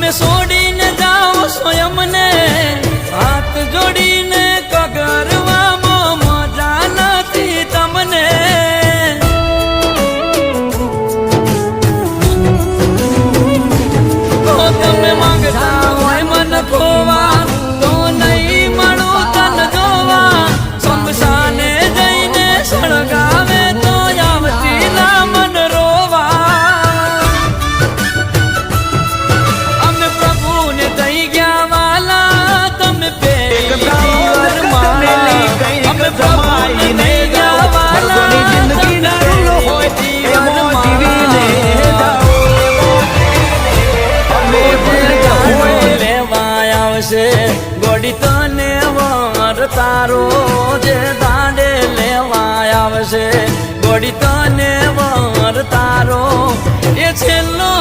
તમે છોડીને જાઓ સ્વયં ને હાથ જોડીને કગરવામાં મજા નથી તમને તમે માંગતા હોય મન ખોવા તો નહીં મળું તન જોવા શમશાને જઈને સળગાવે તો આવતી ના મન રોવા અમે પ્રભુને થઈ ગયા વાલા તમે પેલી વરમાલા અમે પ્રભુને થઈ ગયા વાલા જિંદગી ના હોય જીવન ગોડી તને વર તારો જે દાંડે લેવા આવશે ગોડી તને વર તારો એ છેલ્લો